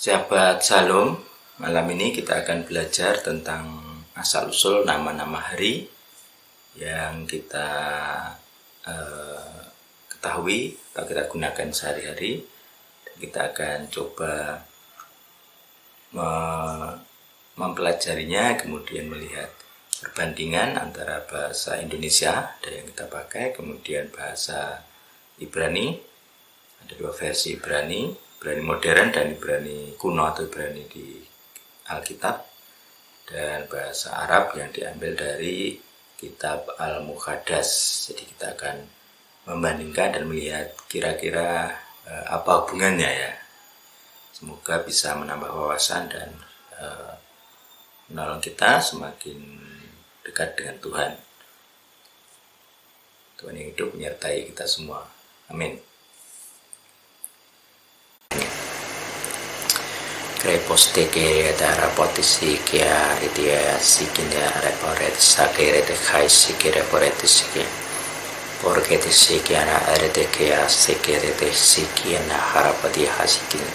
Sahabat Shalom, malam ini kita akan belajar tentang asal-usul nama-nama hari yang kita ketahui atau kita gunakan sehari-hari. Kita akan coba mempelajarinya, kemudian melihat perbandingan antara bahasa Indonesia ada yang kita pakai, kemudian bahasa Ibrani. Ada dua versi Ibrani modern dan Ibrani kuno atau Ibrani di Alkitab, dan bahasa Arab yang diambil dari kitab Al-Muqaddas. Jadi kita akan membandingkan dan melihat kira-kira apa hubungannya ya. Semoga bisa menambah wawasan dan menolong kita semakin dekat dengan Tuhan. Tuhan yang hidup menyertai kita semua. Amin. Reposte che da rapotisi che a ridia sikinda reporet sakere de kai sikere poret sike porque te sike ana arete che a sikere de sikiana harapati hasikin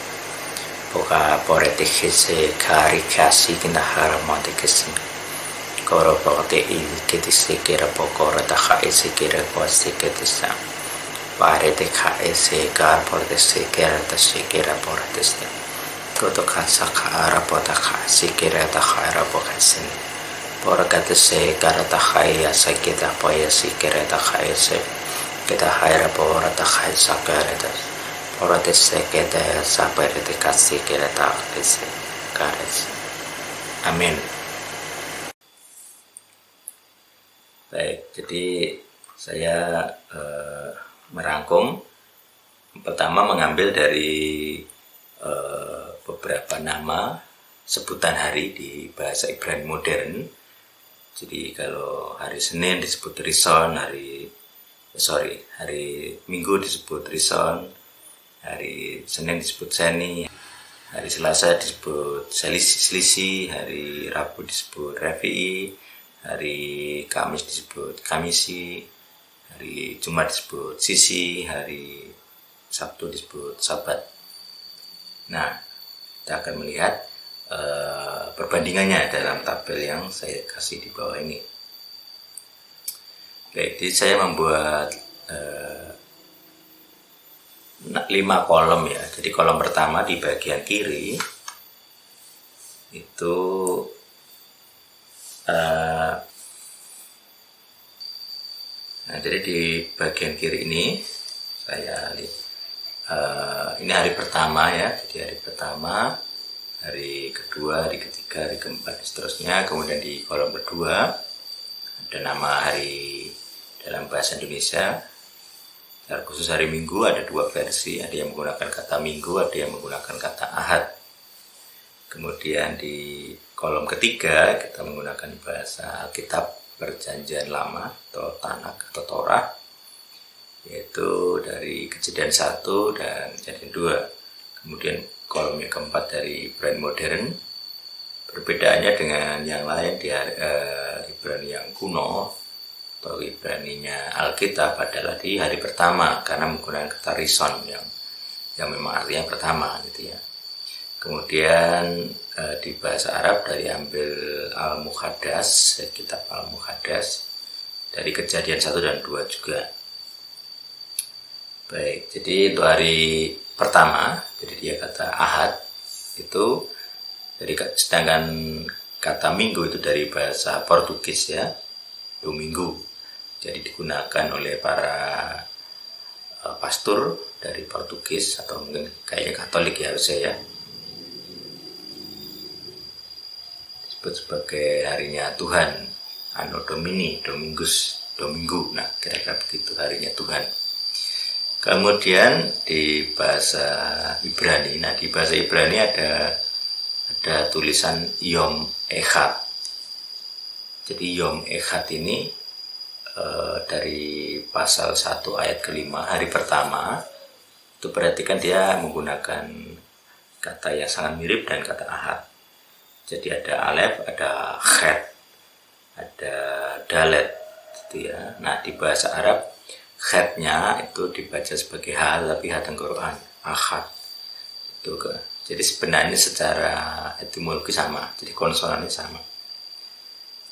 poka poret hese kari kasi kinda haramate kesi koro pote il che ti sikere pokora da kai sikere poste che te sa pare de kai se kar poret sikere da sikere poret ste Koto kansa kaara pota kasi kira ta kaara pokasin. Pora kata se kara ta kaya sa kita poya si kira ta kaya se kita haira pora ta kaya sa kara ta. Pora te se kita sa pera te kasi kira ta kaya kara se. Amin. Baik, jadi saya merangkum. Pertama mengambil dari beberapa nama sebutan hari di bahasa Ibrani modern. Jadi kalau hari Senin disebut Rison, hari Minggu disebut Rison, hari Senin disebut Seni, hari Selasa disebut Selisih, hari Rabu disebut Refi'i, hari Kamis disebut Kamisi, hari Jumat disebut Sisi, hari Sabtu disebut Sabat. Nah, kita akan melihat perbandingannya dalam tabel yang saya kasih di bawah ini. Oke, jadi saya membuat 5 kolom ya. Jadi kolom pertama di bagian kiri itu jadi di bagian kiri ini saya lihat ini hari pertama ya, jadi hari pertama, hari kedua, hari ketiga, hari keempat, dan seterusnya. Kemudian di kolom kedua ada nama hari dalam bahasa Indonesia. Secara khusus hari Minggu ada 2 versi, ada yang menggunakan kata Minggu, ada yang menggunakan kata Ahad. Kemudian di kolom ketiga kita menggunakan bahasa Alkitab Perjanjian Lama atau Tanakh atau Torah, yaitu dari Kejadian 1 dan Kejadian 2. Kemudian kolom yang keempat dari Ibrani modern. Perbedaannya dengan yang lain di Ibrani yang kuno atau Ibraninya Alkitab adalah di hari pertama, karena menggunakan kata Rison yang memang artinya pertama gitu ya. Kemudian di bahasa Arab dari ambil Al-Muqaddas, kitab Al-Muqaddas, dari Kejadian 1 dan 2 juga. Baik, jadi untuk hari pertama, jadi dia kata Ahad itu, sedangkan kata Minggu itu dari bahasa Portugis ya, Domingo. Jadi digunakan oleh para pastor dari Portugis atau mungkin kayaknya Katolik ya harusnya ya. Disebut sebagai harinya Tuhan, Anno Domini, Domingo. Nah, kira-kira begitu harinya Tuhan. Kemudian di bahasa Ibrani, nah di bahasa Ibrani ada tulisan Yom Echad. Jadi Yom Echad ini dari pasal 1 ayat ke-5, hari pertama, itu perhatikan dia menggunakan kata yang sangat mirip dengan kata Ahad. Jadi ada Alef, ada Chet, ada Dalet gitu ya. Nah di bahasa Arab Chetnya itu dibaca sebagai H, tapi H tengkorak Ahad itu Jadi sebenarnya secara etimologi sama, jadi konsonannya sama.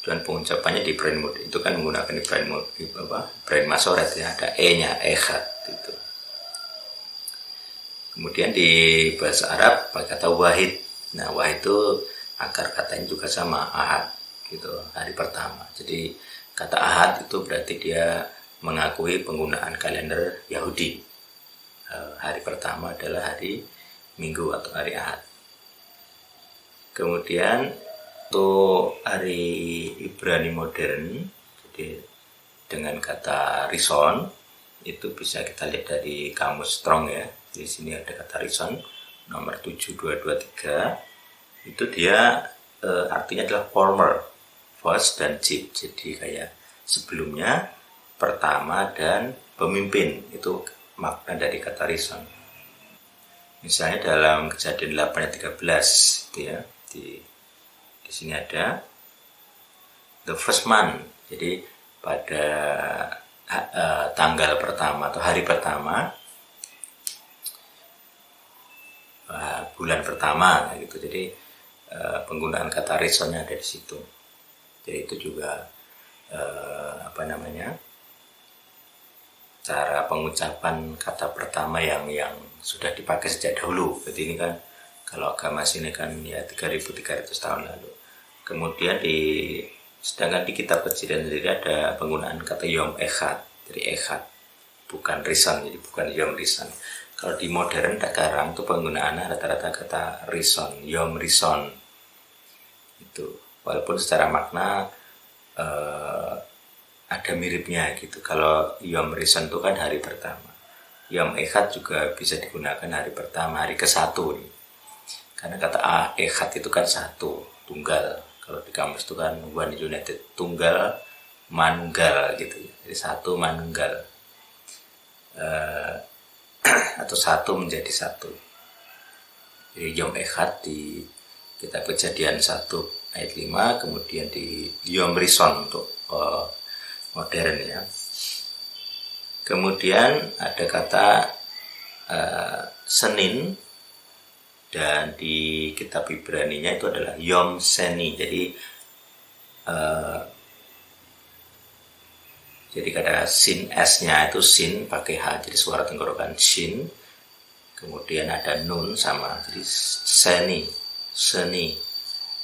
Dan pengucapannya di brain mode itu kan menggunakan di brain mode brain masoret ya, ada e-nya, ekhat itu. Kemudian di bahasa Arab pakai kata wahid. Nah, wahid itu akar katanya juga sama, ahad gitu, hari pertama. Jadi kata ahad itu berarti dia mengakui penggunaan kalender Yahudi. Hari pertama adalah hari Minggu atau hari Ahad. Kemudian untuk hari Ibrani modern, jadi dengan kata rison itu bisa kita lihat dari kamus Strong ya. Di sini ada kata rison nomor 7223. Itu dia artinya adalah former, first dan chief. Jadi kayak sebelumnya, pertama dan pemimpin, itu makna dari kata rison. Misalnya dalam Kejadian 8 ayat 13 gitu ya, di sini ada the first month. Jadi pada tanggal pertama atau hari pertama, bulan pertama gitu. Jadi penggunaan kata risonnya ada di situ. Jadi itu juga cara pengucapan kata pertama yang sudah dipakai sejak dahulu. Jadi ini kan kalau agama sini kan ya 3.300 tahun lalu. Kemudian sedangkan di kitab kejadian sendiri ada penggunaan kata yom echad, jadi echad bukan rison, jadi bukan yom rison. Kalau di modern sekarang itu penggunaannya rata-rata kata rison, yom rison itu, walaupun secara makna ada miripnya gitu. Kalau yom rison itu kan hari pertama, yom echad juga bisa digunakan hari pertama, hari ke-1 nih. Karena kata echad itu kan satu, tunggal. Kalau di kamus itu kan one united, tunggal manunggal gitu ya. Jadi satu manunggal, atau satu menjadi satu. Jadi yom echad di kitab Kejadian 1 ayat 5, kemudian di yom rison untuk modern ya. Kemudian ada kata Senin, dan di kitab Ibraninya itu adalah Yom Seni. Jadi kata sin s-nya itu sin pakai h, jadi suara tenggorokan sin. Kemudian ada nun sama, jadi seni.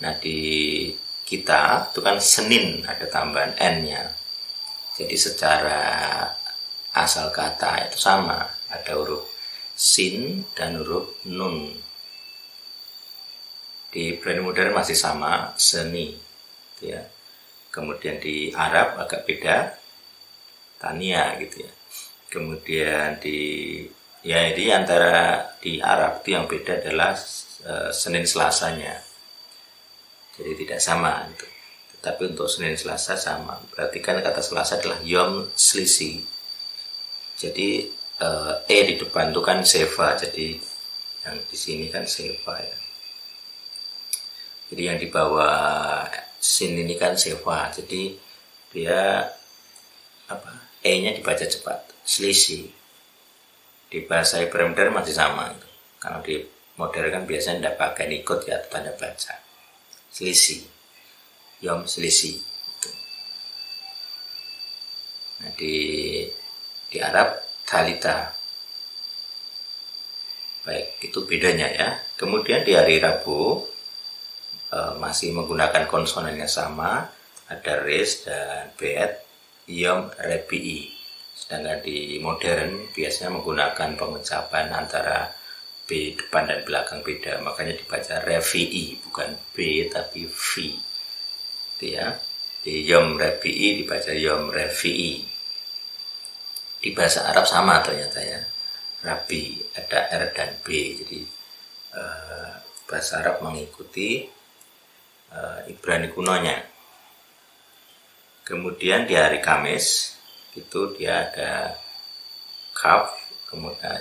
Nah di kita itu kan Senin ada tambahan n-nya. Jadi secara asal kata itu sama, ada huruf sin dan huruf nun. Di Ibrani modern masih sama, seni gitu ya. Kemudian di Arab agak beda, tania gitu ya. Kemudian di antara di Arab itu yang beda adalah Senin Selasanya, jadi tidak sama itu. Tetapi untuk Senin Selasa sama. Berarti kan kata Selasa adalah Yom Slisi. Jadi di depan itu kan seva, jadi yang di sini kan seva ya. Jadi yang di bawah sin ini kan seva, jadi dia e-nya dibaca cepat, selisih. Di bahasa Ibrani modern masih sama gitu. Kalau di modern kan biasanya tidak pakai nikot ya, tanda baca selisih, yom selisih gitu. Nah di Arab talita, baik itu bedanya ya. Kemudian di hari Rabu masih menggunakan konsonan yang sama, ada res dan bet, yom rebi'i. Sedangkan di modern biasanya menggunakan pengucapan antara b depan dan belakang beda, makanya dibaca revi'i, bukan b tapi v itu ya. Di yom rebi'i dibaca yom revi'i. Di bahasa Arab sama ternyata ya, rabi ada r dan b, jadi bahasa Arab mengikuti Ibrani kunonya. Kemudian di hari Kamis itu dia ada kaf, kemudian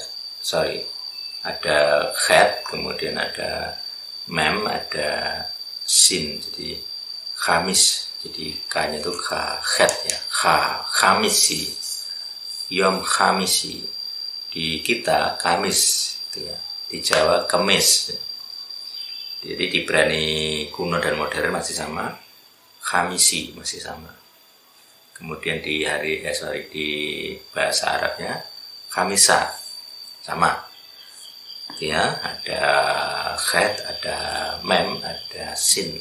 ada khat, kemudian ada mem, ada sin, jadi Kamis, jadi k-nya itu khat ya, Kamisi, yom Kamisi. Di kita Kamis gitu ya. Di Jawa Kemis. Jadi di Ibrani kuno dan modern masih sama, Khamisi masih sama. Kemudian di di bahasa Arabnya Khamisa sama. Ya, ada khed, ada mem, ada sin,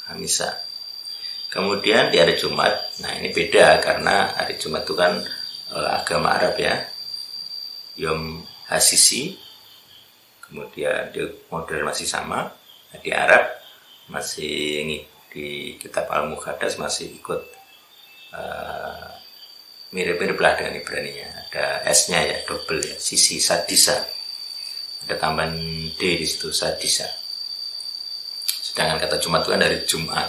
Khamisa. Kemudian di hari Jumat, nah ini beda karena hari Jumat itu kan agama Arab ya, Yom Hasisi. Kemudian di modern masih sama, di Arab masih di kitab Al-Muqaddas masih ikut mirip-mirip lah dengan Ibrani-nya. Ada S-nya ya, double ya, sisi sadisa. Ada tambahan D di situ, sadisa. Sedangkan kata Jumat itu kan dari Jumat,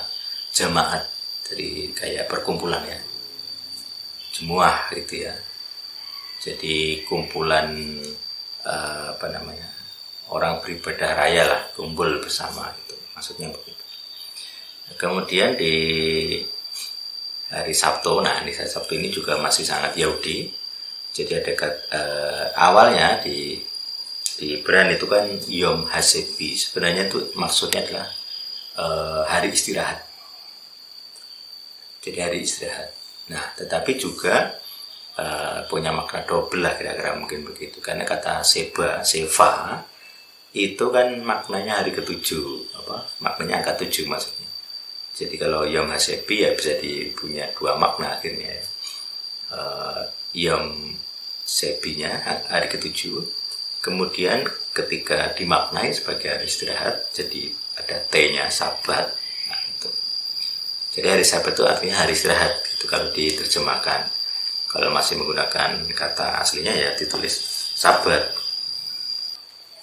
jamaat, jadi kayak perkumpulan ya, jumuah gitu ya. Jadi kumpulan orang beribadah raya lah, kumpul bersama itu, maksudnya begitu. Kemudian di hari Sabtu, nah di hari Sabtu ini juga masih sangat Yahudi. Jadi ada awalnya di Ibrani itu kan Yom Hasebi, sebenarnya itu maksudnya adalah hari istirahat. Jadi hari istirahat. Nah, tetapi juga punya makna double lah kira-kira mungkin begitu. Karena kata seva itu kan maknanya hari ketujuh, maknanya angka 7 maksudnya. Jadi kalau Yom Hasebi ya bisa punya dua makna akhirnya. Yom Sebinya hari ketujuh, kemudian ketika dimaknai sebagai hari istirahat, jadi ada T-nya Sabat. Nah, itu. Jadi hari Sabat itu artinya hari istirahat, itu kalau diterjemahkan. Kalau masih menggunakan kata aslinya ya ditulis Sabat.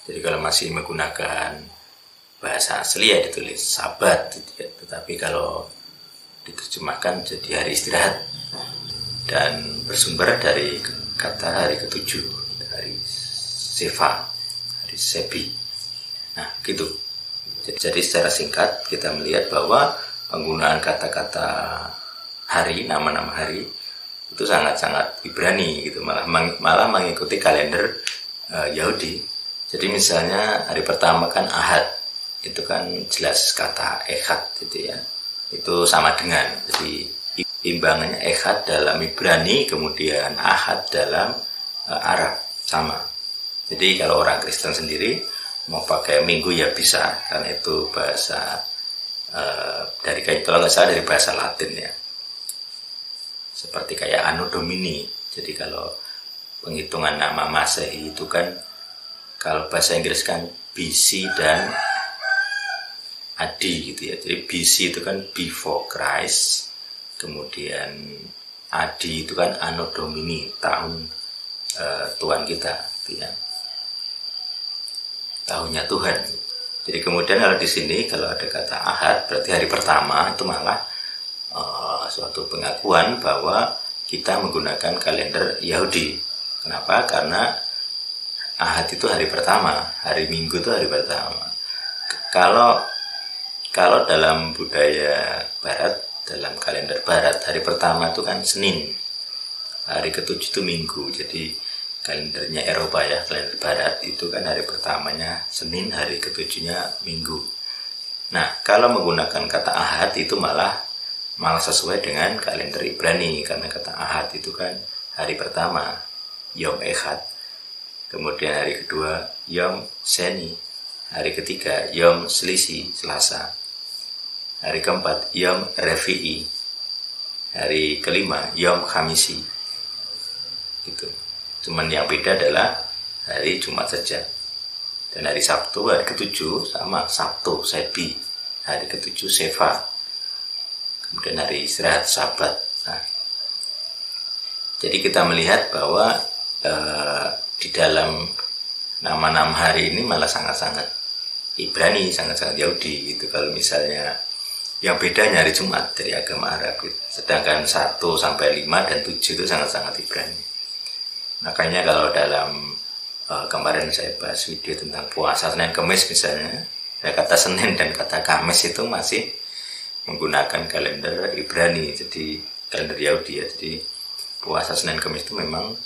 Jadi kalau masih menggunakan bahasa asli ya ditulis Sabat, tetapi kalau diterjemahkan jadi hari istirahat dan bersumber dari kata hari ketujuh, hari Seva, hari Sebi. Nah gitu. Jadi secara singkat kita melihat bahwa penggunaan kata-kata hari, nama-nama hari itu sangat-sangat Ibrani gitu, malah mengikuti kalender Yahudi. Jadi misalnya hari pertama kan Ahad, itu kan jelas kata Echad gitu ya, itu sama dengan, jadi imbangannya Echad dalam Ibrani, kemudian Ahad dalam Arab sama. Jadi kalau orang Kristen sendiri mau pakai minggu ya bisa, karena itu bahasa dari kalau nggak salah dari bahasa Latin ya, seperti kayak Anno Domini. Jadi kalau penghitungan nama Masehi itu kan, kalau bahasa Inggris kan BC dan AD gitu ya. Jadi BC itu kan before Christ, kemudian AD itu kan Anno Domini, tahun Tuhan kita gitu ya, tahunnya Tuhan. Jadi kemudian kalau di sini kalau ada kata Ahad berarti hari pertama, itu malah suatu pengakuan bahwa kita menggunakan kalender Yahudi. Kenapa? Karena Ahad itu hari pertama, hari Minggu itu hari pertama. Kalau dalam budaya Barat, dalam kalender Barat, hari pertama itu kan Senin, hari ketujuh itu Minggu. Jadi kalendernya Eropa ya, kalender Barat itu kan hari pertamanya Senin, hari ketujuhnya Minggu. Nah, kalau menggunakan kata Ahad itu malah sesuai dengan kalender Ibrani, karena kata Ahad itu kan hari pertama, Yom Echad. Kemudian hari kedua Yom Seni, hari ketiga Yom Selisi, Selasa. Hari keempat Yom Revi'i, hari kelima Yom Khamisi. Gitu. Cuman yang beda adalah hari Jumat saja. Dan hari Sabtu, hari ketujuh sama Sabtu Sebi, hari ketujuh Seva. Kemudian hari istirahat Sabat. Nah, jadi kita melihat bahwa di dalam nama-nama hari ini malah sangat-sangat Ibrani, sangat-sangat Yahudi gitu. Kalau misalnya yang bedanya hari Jumat dari agama Arab gitu. Sedangkan 1 sampai 5 dan 7 itu sangat-sangat Ibrani. Makanya kalau dalam kemarin saya bahas video tentang puasa Senin Kamis misalnya, kata Senin dan kata Kamis itu masih menggunakan kalender Ibrani, jadi kalender Yahudi ya. Jadi puasa Senin Kamis itu memang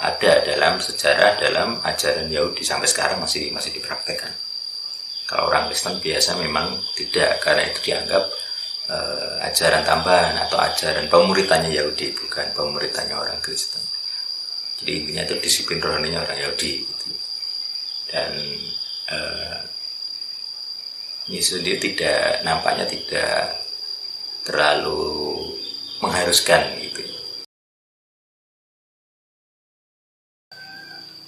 ada dalam sejarah, dalam ajaran Yahudi, sampai sekarang masih dipraktekkan. Kalau orang Kristen biasa memang tidak, karena itu dianggap ajaran tambahan atau ajaran pemuritannya Yahudi, bukan pemuritannya orang Kristen. Jadi intinya itu disiplin rohaninya orang Yahudi gitu. Dan ini sendiri nampaknya tidak terlalu mengharuskan gitu.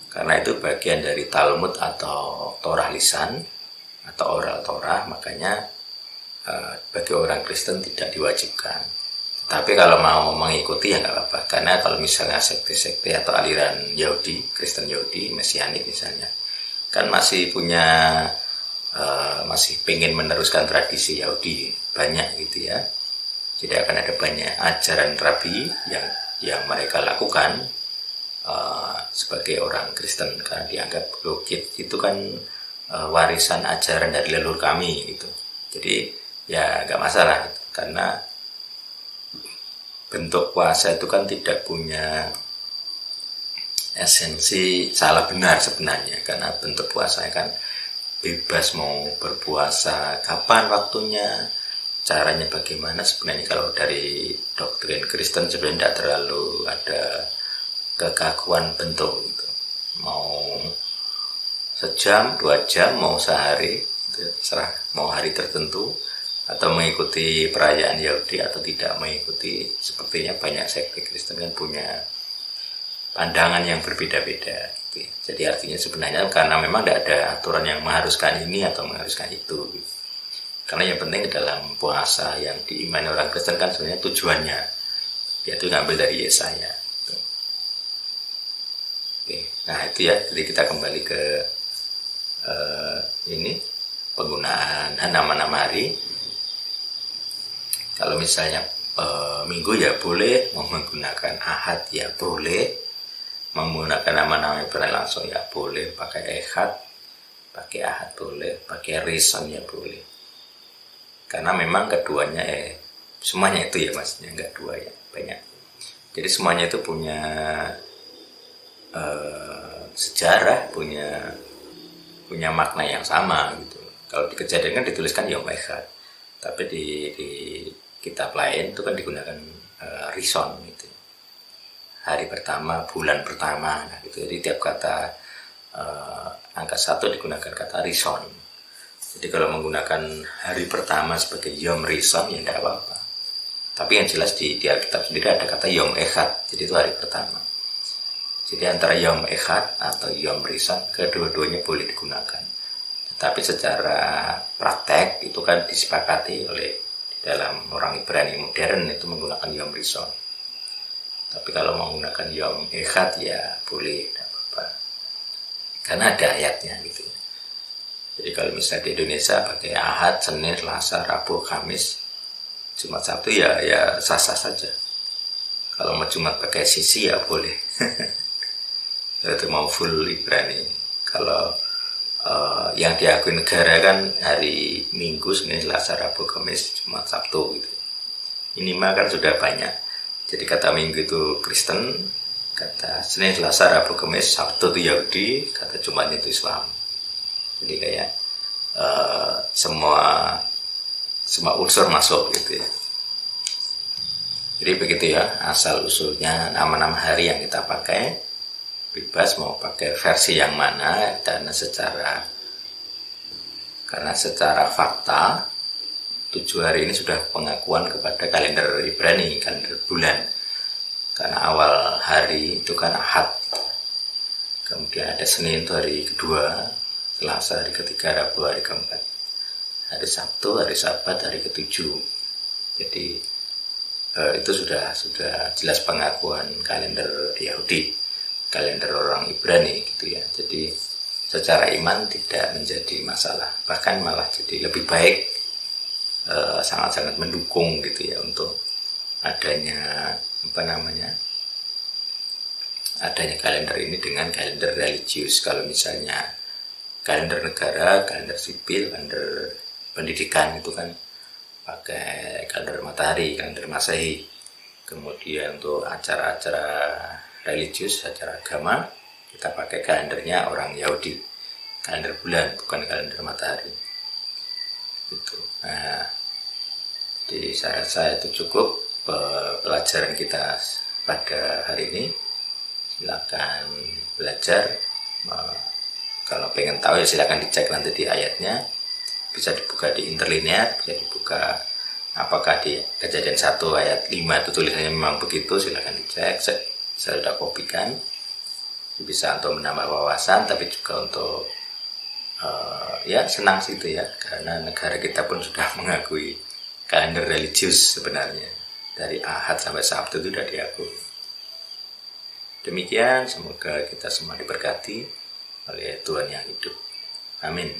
Karena itu bagian dari Talmud atau Torah lisan atau oral Torah, makanya bagi orang Kristen tidak diwajibkan. Tapi kalau mau mengikuti ya nggak apa-apa. Karena kalau misalnya sekte-sekte atau aliran Yahudi, Kristen Yahudi, Mesianik misalnya, kan masih masih pengen meneruskan tradisi Yahudi banyak gitu ya. Jadi akan ada banyak ajaran rabi yang mereka lakukan sebagai orang Kristen, karena dianggap itu kan warisan ajaran dari leluhur kami gitu. Jadi ya nggak masalah gitu. Karena bentuk puasa itu kan tidak punya esensi salah benar sebenarnya, karena bentuk puasanya kan bebas mau berpuasa kapan waktunya, caranya bagaimana. Sebenarnya kalau dari doktrin Kristen sebenarnya tidak terlalu ada kekakuan bentuk gitu. Mau sejam, 2 jam, mau sehari, itu terserah. Mau hari tertentu atau mengikuti perayaan Yahudi atau tidak mengikuti. Sepertinya banyak sekte Kristen kan punya pandangan yang berbeda-beda gitu. Jadi artinya sebenarnya karena memang tidak ada aturan yang mengharuskan ini atau mengharuskan itu gitu. Karena yang penting dalam puasa yang diimani orang Kristen kan sebenarnya tujuannya yaitu ngambil dari Yesaya gitu. Oke, nah itu ya. Jadi kita kembali ke ini penggunaan nama-nama hari. Kalau misalnya Minggu ya boleh, mau menggunakan Ahad ya boleh, menggunakan nama-nama Ibrani langsung ya boleh, pakai Ehad, pakai Ahad boleh, pakai Rishon ya boleh. Karena memang keduanya semuanya itu ya maksudnya, enggak dua ya, banyak. Jadi semuanya itu punya sejarah, punya makna yang sama gitu. Kalau di Kejadian kan dituliskan Yom Echad, tapi di kitab lain itu kan digunakan Rishon gitu. Hari pertama, bulan pertama, nah gitu. Jadi tiap kata angka 1 digunakan kata Rishon. Jadi kalau menggunakan hari pertama sebagai Yom Rishon ya tidak apa-apa. Tapi yang jelas di Alkitab sendiri ada kata Yom Echad, jadi itu hari pertama. Jadi antara Yom Echad atau Yom Rishon kedua-duanya boleh digunakan. Tapi secara praktek itu kan disepakati oleh dalam orang Ibrani modern itu menggunakan Yom Rishon. Tapi kalau menggunakan Yom Echad ya boleh, tidak apa-apa. Karena ada ayatnya gitu. Jadi kalau misalnya di Indonesia pakai Ahad, Senin, Selasa, Rabu, Kamis, Jumat, Sabtu ya sah-sah saja. Kalau mau Jumat pakai sisi ya boleh. Itu mau full Ibrani. Kalau yang diakui negara kan hari Minggu, Senin, Selasa, Rabu, Kamis, Jumat, Sabtu gitu. Minimal kan sudah banyak. Jadi kata Minggu itu Kristen, kata Senin, Selasa, Rabu, Kamis, Sabtu itu Yahudi, kata Jumat itu Islam. Jadi kayak semua unsur masuk gitu ya. Jadi begitu ya asal usulnya nama-nama hari yang kita pakai. Bebas mau pakai versi yang mana, karena secara fakta 7 hari ini sudah pengakuan kepada kalender Ibrani, kalender bulan. Karena awal hari itu kan Ahad, kemudian ada Senin itu hari kedua, Selasa hari ketiga, Rabu hari keempat, hari Sabtu, hari Sabat, hari ketujuh. Jadi itu sudah jelas pengakuan kalender Yahudi, kalender orang Ibrani gitu ya. Jadi secara iman tidak menjadi masalah, bahkan malah jadi lebih baik, sangat-sangat mendukung gitu ya untuk adanya adanya kalender ini dengan kalender religius. Kalau misalnya kalender negara, kalender sipil, kalender pendidikan itu kan pakai kalender matahari, kalender Masehi. Kemudian untuk acara-acara religius, acara agama, kita pakai kalendernya orang Yahudi, kalender bulan, bukan kalender matahari. Gitu. Nah, jadi saya rasa itu cukup pelajaran kita pada hari ini. Silakan belajar. Kalau pengen tahu ya silakan dicek nanti di ayatnya. Bisa dibuka di interlinear, bisa dibuka apakah di Kejadian 1 ayat 5 itu tulisannya memang begitu, silakan dicek. Saya sudah kopikan. Bisa untuk menambah wawasan, tapi juga untuk ya senang sih itu ya, karena negara kita pun sudah mengakui kalender religius sebenarnya. Dari Ahad sampai Sabtu itu sudah diakui. Demikian, semoga kita semua diberkati oleh Tuhan yang hidup. Amin.